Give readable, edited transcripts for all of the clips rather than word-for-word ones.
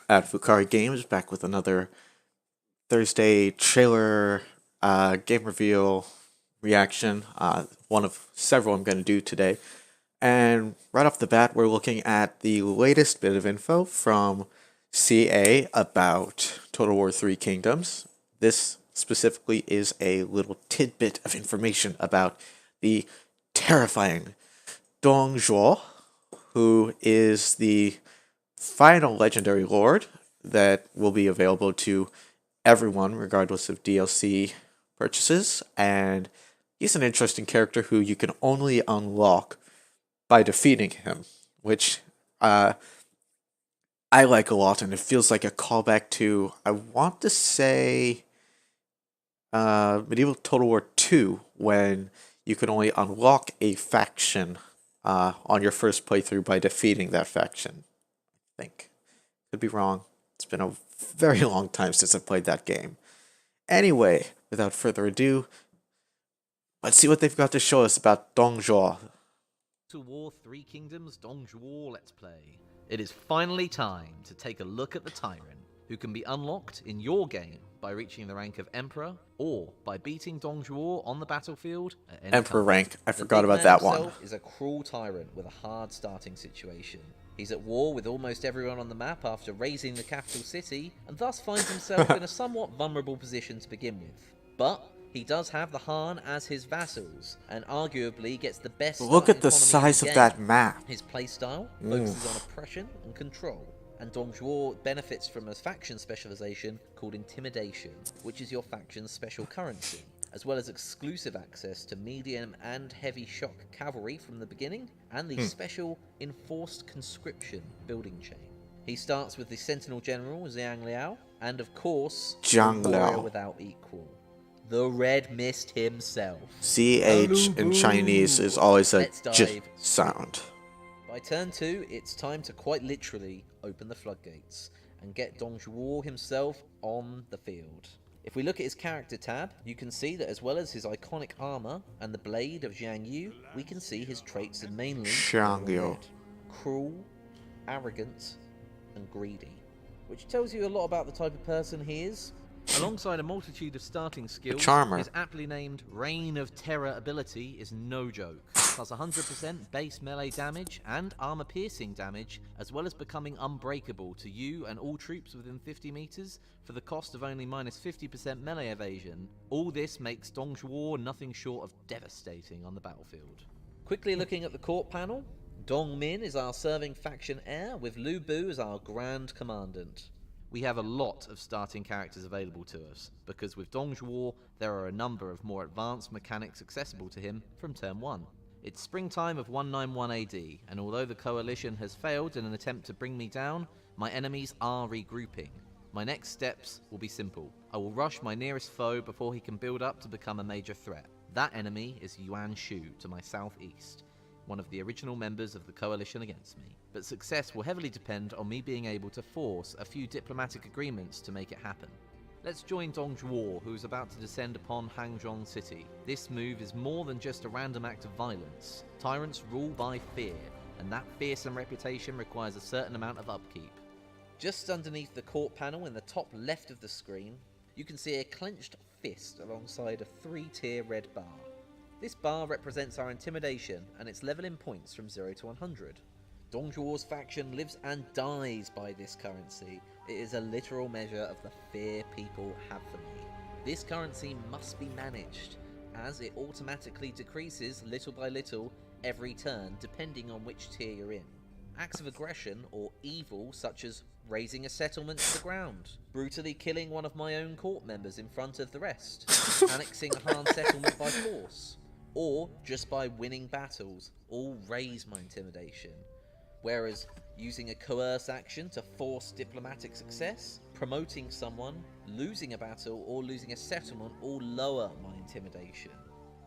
at Vucari-Games, back with another Thursday trailer game reveal reaction. One of several I'm going to do today. And right off the bat, we're looking at the latest bit of info from CA about Total War 3 Kingdoms. This specifically is a little tidbit of information about the terrifying Dong Zhuo, who is the final legendary lord that will be available to everyone regardless of DLC purchases, and he's an interesting character who you can only unlock by defeating him, which I like a lot, and it feels like a callback to, I want to say, Medieval Total War 2, when you could only unlock a faction on your first playthrough by defeating that faction. I think. Could be wrong. It's been a very long time since I played that game. Anyway, without further ado, let's see what they've got to show us about Dong Zhuo. To War 3 Kingdoms Dong Zhuo Let's Play. It is finally time to take a look at the Tyrant, who can be unlocked in your game by reaching the rank of Emperor, or by beating Dong Zhuo on the battlefield at any Emperor time. rank. I The forgot big about man that one. himself is a cruel tyrant with a hard starting situation. He's at war with almost everyone on the map after razing the capital city, and thus finds himself in a somewhat vulnerable position to begin with. But he does have the Han as his vassals, and arguably gets the best Look at the starting economy size in of the that game. map. His playstyle focuses on oppression and control, and Dong Zhuo benefits from a faction specialization called Intimidation, which is your faction's special currency, as well as exclusive access to medium and heavy shock cavalry from the beginning, and the special Enforced Conscription building chain. He starts with the Sentinel General Zhang Liao, and of course, Zhang the warrior Liao. without equal, the Red Mist himself. CH in Chinese is always a Let's j dive sound. By turn 2, it's time to quite literally open the floodgates and get Dong Zhuo himself on the field. If we look at his character tab, you can see that as well as his iconic armor and the blade of Zhang Yu, we can see his traits are mainly Zhang Yu. red, cruel, arrogant, and greedy, which tells you a lot about the type of person he is. Alongside a multitude of starting skills, charmer. his aptly named Reign of Terror ability is no joke, plus 100% base melee damage and armor piercing damage, as well as becoming unbreakable to you and all troops within 50 meters for the cost of only minus 50% melee evasion. All this makes Dong Zhuo nothing short of devastating on the battlefield. Quickly looking at the court panel, Dong Min is our serving faction heir, with Lu Bu as our Grand Commandant. We have a lot of starting characters available to us, because with Dong Zhuo, there are a number of more advanced mechanics accessible to him from turn 1. It's springtime of 191 AD, and although the coalition has failed in an attempt to bring me down, my enemies are regrouping. My next steps will be simple. I will rush my nearest foe before he can build up to become a major threat. That enemy is Yuan Shu to my southeast, one of the original members of the coalition against me. But success will heavily depend on me being able to force a few diplomatic agreements to make it happen. Let's join Dong Zhuo, who is about to descend upon Hangzhong City. This move is more than just a random act of violence. Tyrants rule by fear, and that fearsome reputation requires a certain amount of upkeep. Just underneath the court panel in the top left of the screen, you can see a clenched fist alongside a 3-tier red bar. This bar represents our intimidation, and its level in points from 0 to 100. Dong Zhuo's faction lives and dies by this currency. It is a literal measure of the fear people have for me. This currency must be managed, as it automatically decreases little by little every turn, depending on which tier you're in. Acts of aggression or evil, such as razing a settlement to the ground, brutally killing one of my own court members in front of the rest, annexing a Han settlement by force, or just by winning battles, all raise my intimidation. Whereas using a coerce action to force diplomatic success, promoting someone, losing a battle, or losing a settlement all lower my intimidation.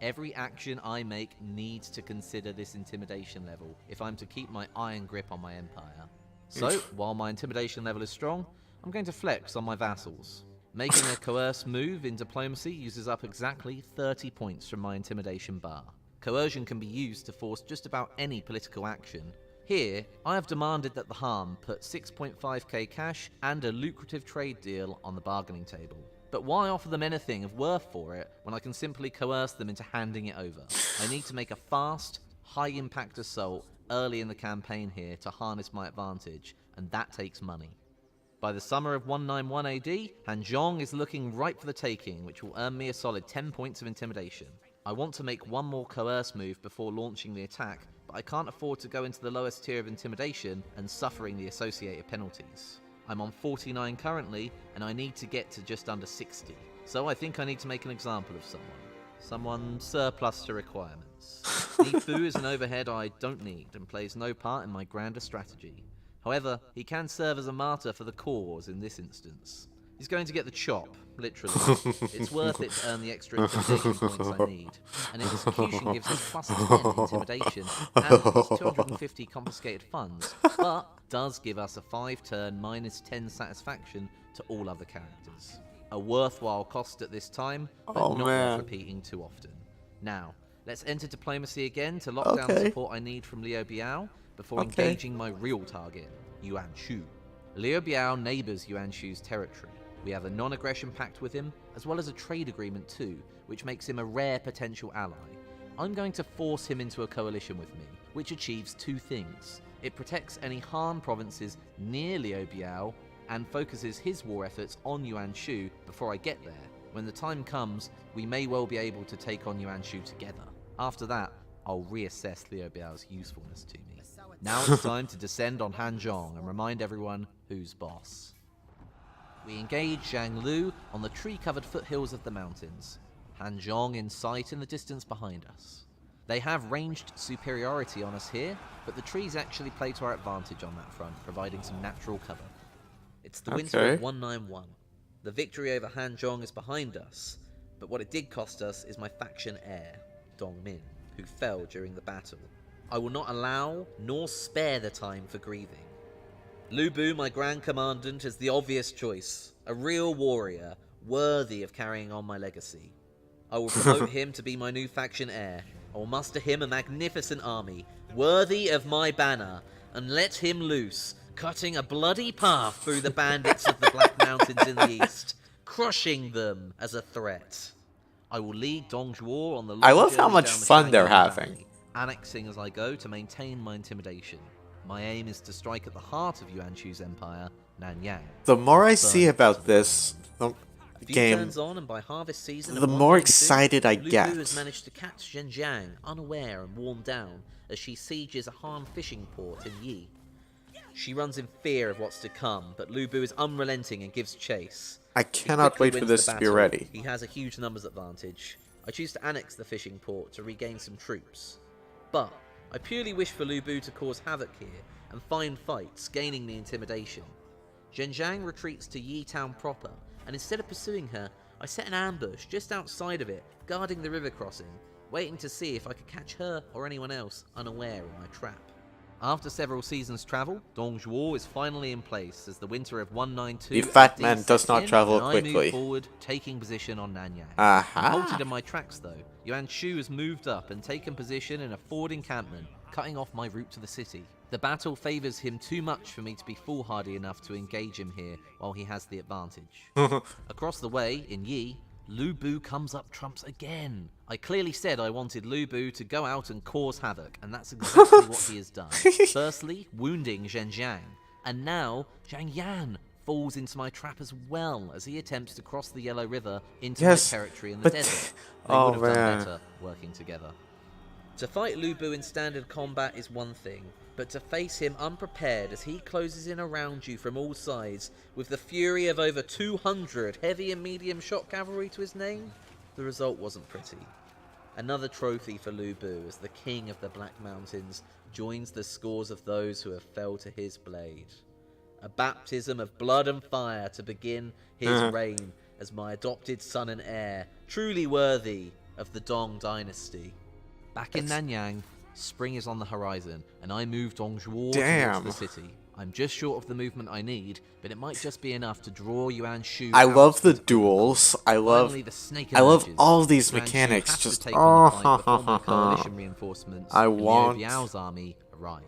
Every action I make needs to consider this intimidation level if I'm to keep my iron grip on my empire. So, while my intimidation level is strong, I'm going to flex on my vassals. Making a coerce move in diplomacy uses up exactly 30 points from my intimidation bar. Coercion can be used to force just about any political action, Here, I have demanded that the Han put 6.5k cash and a lucrative trade deal on the bargaining table. But why offer them anything of worth for it when I can simply coerce them into handing it over? I need to make a fast, high-impact assault early in the campaign here to harness my advantage, and that takes money. By the summer of 191 AD, Hanzhong is looking ripe for the taking, which will earn me a solid 10 points of intimidation. I want to make one more coerce move before launching the attack, but I can't afford to go into the lowest tier of intimidation and suffering the associated penalties. I'm on 49 currently, and I need to get to just under 60. So I think I need to make an example of someone. Someone surplus to requirements. Nifu is an overhead I don't need and plays no part in my grander strategy. However, he can serve as a martyr for the cause in this instance. He's going to get the chop, literally. It's worth it to earn the extra intimidation points I need. And execution gives us plus 10 intimidation and at least 250 confiscated funds, but does give us a 5-turn minus 10 satisfaction to all other characters. A worthwhile cost at this time, but not worth repeating too often. Now, let's enter diplomacy again to lock down the support I need from Liu Biao before engaging my real target, Yuan Shu. Liu Biao neighbours Yuan Shu's territory. We have a non-aggression pact with him, as well as a trade agreement too, which makes him a rare potential ally. I'm going to force him into a coalition with me, which achieves two things. It protects any Han provinces near Liu Biao, and focuses his war efforts on Yuan Shu before I get there. When the time comes, we may well be able to take on Yuan Shu together. After that, I'll reassess Liu Biao's usefulness to me. Now it's time to descend on Hanzhong and remind everyone who's boss. We engage Zhang Lu on the tree-covered foothills of the mountains, Hanzhong in sight in the distance behind us. They have ranged superiority on us here, but the trees actually play to our advantage on that front, providing some natural cover. It's the winter of 191. The victory over Hanzhong is behind us, but what it did cost us is my faction heir, Dongmin, who fell during the battle. I will not allow nor spare the time for grieving. Lu Bu, my Grand Commandant, is the obvious choice, a real warrior, worthy of carrying on my legacy. I will promote him to be my new faction heir. I will muster him a magnificent army, worthy of my banner, and let him loose, cutting a bloody path through the bandits of the Black Mountains in the east, crushing them as a threat. I will lead Dong Zhuo on the long I love how journey much down the fun they're Shanghai having. Valley, annexing as I go to maintain my intimidation. My aim is to strike at the heart of Yuan Shu's empire, Nanyang. The more I see about this game, turns on, and by harvest season the more excited I Lu get. Bu has managed to catch Zhenjiang unaware and worn down as she sieges a Han fishing port in Yi. She runs in fear of what's to come, but Lu Bu is unrelenting and gives chase. I cannot wait for this to be ready. He has a huge numbers advantage. I choose to annex the fishing port to regain some troops. But I purely wish for Lu Bu to cause havoc here and find fights, gaining the intimidation. Zhenjiang retreats to Yi town proper, and instead of pursuing her, I set an ambush just outside of it, guarding the river crossing, waiting to see if I could catch her or anyone else unaware in my trap. After several seasons' travel, Dong Zhuo is finally in place as the winter of 192. The fat man does not travel I quickly. move forward, taking position on Nanyang. Aha. I'm halted in my tracks though. Yuan Shu has moved up and taken position in a forward encampment, cutting off my route to the city. The battle favours him too much for me to be foolhardy enough to engage him here while he has the advantage. Across the way, in Yi, Lu Bu comes up trumps again. I clearly said I wanted Lu Bu to go out and cause havoc, and that's exactly what he has done. Firstly, wounding Zhenjiang, and now Zhang Yan falls into my trap as well as he attempts to cross the Yellow River into my territory in the desert. They would have done better working together. To fight Lu Bu in standard combat is one thing, but to face him unprepared as he closes in around you from all sides with the fury of over 200 heavy and medium shot cavalry to his name, the result wasn't pretty. Another trophy for Lu Bu as the king of the Black Mountains joins the scores of those who have fell to his blade. A baptism of blood and fire to begin his reign as my adopted son and heir, truly worthy of the Dong dynasty. Back in Nanyang, spring is on the horizon, and I move Dong Zhuo towards the city. I'm just short of the movement I need, but it might just be enough to draw Yuan Shu. I love the duels. I love all these Yuan mechanics. Shu Just coalition reinforcements I want. Liu Biao's army arrive.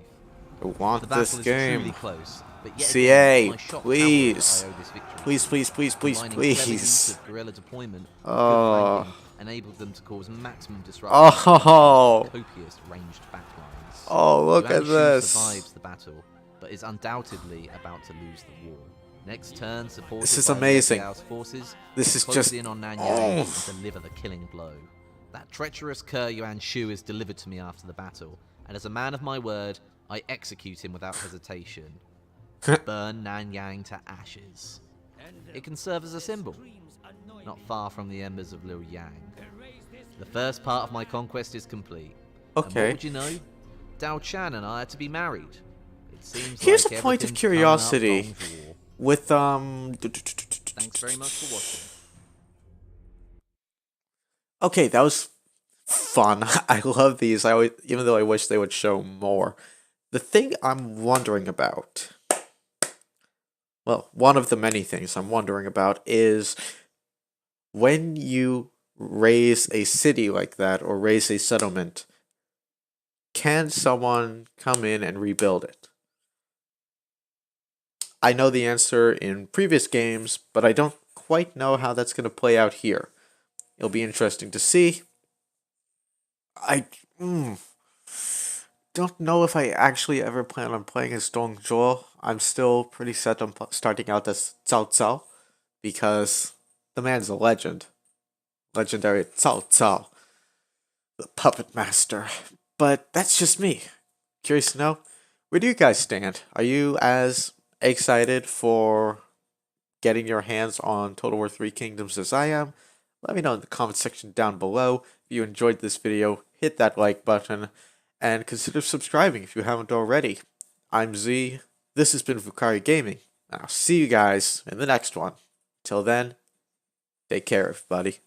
I want The this battle is game. truly close, but yet CA, again, my shocked please. cavalry I owe this victory. Please, please, please, please, Combining clever use please. of guerrilla deployment with good Oh. flanking enabled them to cause maximum disruption to the Oh. enemy's copious ranged backlines. Oh, look Yuan at Shu this. survives the battle, but is undoubtedly about to lose the war. Next turn, supported This is by amazing. Liao Biao's forces, This is close just. in on Nanyang Oh. and deliver the killing blow. That treacherous cur Yuan Shu is delivered to me after the battle, and as a man of my word, I execute him without hesitation. Burn Nanyang to ashes. It can serve as a symbol, not far from the embers of Liu Yang. The first part of my conquest is complete. And Okay. what would you know? Dao Chan and I are to be married. It seems Here's like a point of everything's coming up curiosity. Dong's War. With Thanks very much for watching. Okay, that was fun. I love these. Even though I wish they would show more. The thing I'm wondering about, well, one of the many things I'm wondering about is when you raise a city like that or raise a settlement, can someone come in and rebuild it? I know the answer in previous games, but I don't quite know how that's going to play out here. It'll be interesting to see. I don't know if I actually ever plan on playing as Zhou. I'm still pretty set on starting out as Cao Cao, because the man's a legend. Legendary Cao Cao, the puppet master. But that's just me. Curious to know, where do you guys stand? Are you as excited for getting your hands on Total War 3 Kingdoms as I am? Let me know in the comment section down below. If you enjoyed this video, hit that like button, and consider subscribing if you haven't already. I'm Z, this has been Vucari-gaming, and I'll see you guys in the next one. Till then, take care everybody.